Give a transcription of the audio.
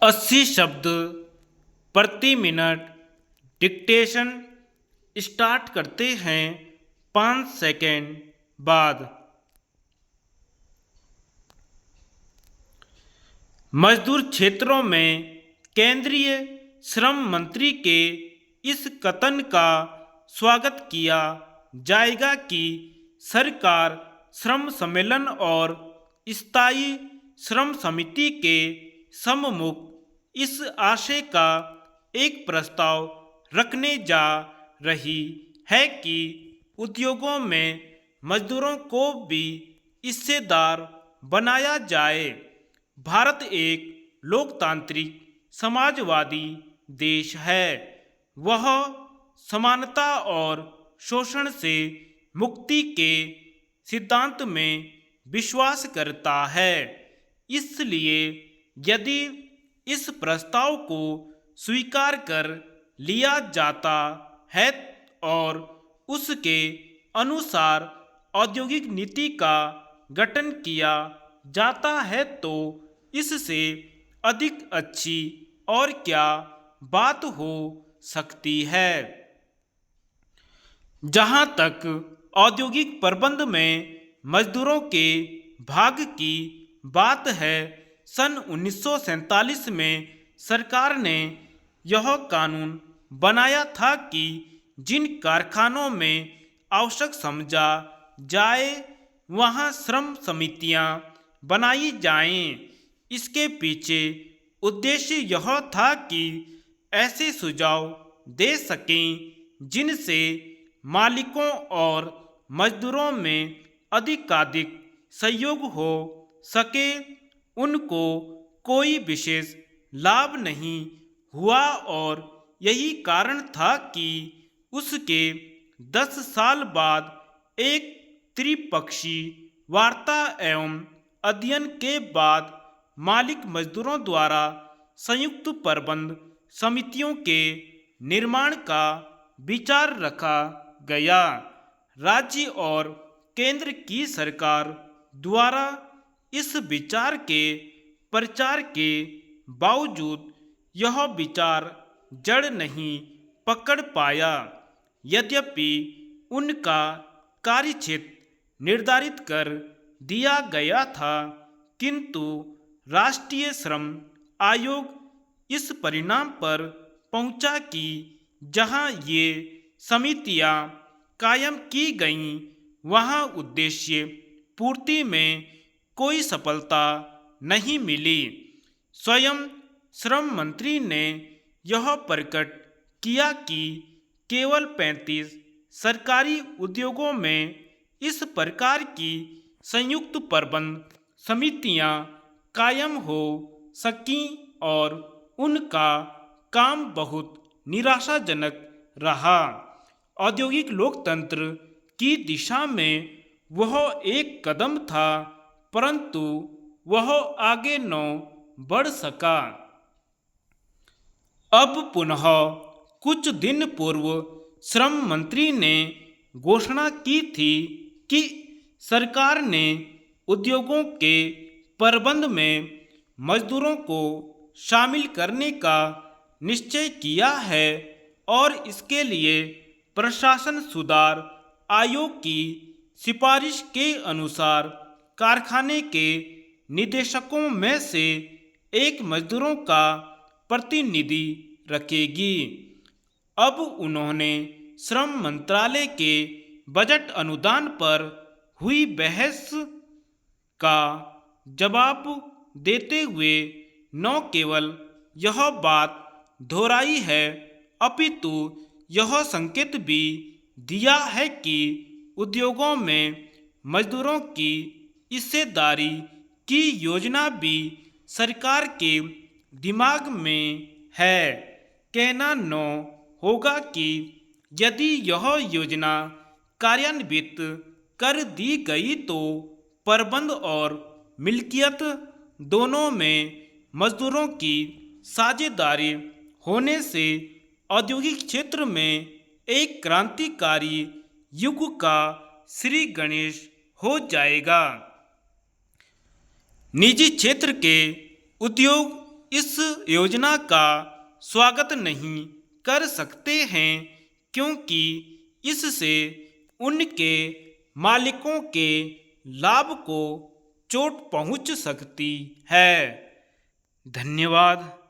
80 शब्द प्रति minute dictation start करते हैं 5 सेकेंड बाद। मजदूर क्षेत्रों में केंद्रीय श्रम मंत्री के इस कथन का स्वागत किया जाएगा कि सरकार श्रम सम्मेलन और स्थायी श्रम समिति के सम्मुख इस आशय का एक प्रस्ताव रखने जा रही है कि उद्योगों में मजदूरों को भी हिस्सेदार बनाया जाए। भारत एक लोकतांत्रिक समाजवादी देश है। वह समानता और शोषण से मुक्ति के सिद्धांत में विश्वास करता है। इसलिए यदि इस प्रस्ताव को स्वीकार कर लिया जाता है और उसके अनुसार औद्योगिक नीति का गठन किया जाता है तो इससे अधिक अच्छी और क्या बात हो सकती है। जहां तक औद्योगिक प्रबंध में मजदूरों के भाग की बात है, सन 1947 में सरकार ने यह कानून बनाया था कि जिन कारखानों में आवश्यक समझा जाए वहां श्रम समितियां बनाई जाएं। इसके पीछे उद्देश्य यह था कि ऐसे सुझाव दे सकें जिनसे मालिकों और मजदूरों में अधिकाधिक सहयोग हो सके। उनको कोई विशेष लाभ नहीं हुआ और यही कारण था कि उसके 10 साल बाद एक त्रिपक्षीय वार्ता एवं अध्ययन के बाद मालिक मजदूरों द्वारा संयुक्त प्रबंध समितियों के निर्माण का विचार रखा गया। राज्य और केंद्र की सरकार द्वारा इस विचार के प्रचार के बावजूद यह विचार जड़ नहीं पकड़ पाया। यद्यपि उनका कार्यक्षेत्र निर्धारित कर दिया गया था, किंतु राष्ट्रीय श्रम आयोग इस परिणाम पर पहुंचा कि जहां ये समितियां कायम की गईं वहां उद्देश्य पूर्ति में कोई सफलता नहीं मिली। स्वयं श्रम मंत्री ने यह प्रकट किया कि केवल 35 सरकारी उद्योगों में इस प्रकार की संयुक्त प्रबंध समितियां कायम हो सकीं और उनका काम बहुत निराशाजनक रहा। औद्योगिक लोकतंत्र की दिशा में वह एक कदम था, परंतु वह आगे न बढ़ सका। अब पुनः कुछ दिन पूर्व श्रम मंत्री ने घोषणा की थी कि सरकार ने उद्योगों के प्रबंध में मजदूरों को शामिल करने का निश्चय किया है और इसके लिए प्रशासन सुधार आयोग की सिफारिश के अनुसार कारखाने के निदेशकों में से एक मजदूरों का प्रतिनिधि रखेगी। अब उन्होंने श्रम मंत्रालय के बजट अनुदान पर हुई बहस का जवाब देते हुए न केवल यह बात दोहराई है, अपितु यह संकेत भी दिया है कि उद्योगों में मजदूरों की हिस्सेदारी की योजना भी सरकार के दिमाग में है। कहना न होगा कि यदि यह योजना कार्यान्वित कर दी गई तो प्रबंध और मिल्कियत दोनों में मजदूरों की साझेदारी होने से औद्योगिक क्षेत्र में एक क्रांतिकारी युग का श्री गणेश हो जाएगा। निजी क्षेत्र के उद्योग इस योजना का स्वागत नहीं कर सकते हैं, क्योंकि इससे उनके मालिकों के लाभ को चोट पहुंच सकती है। धन्यवाद।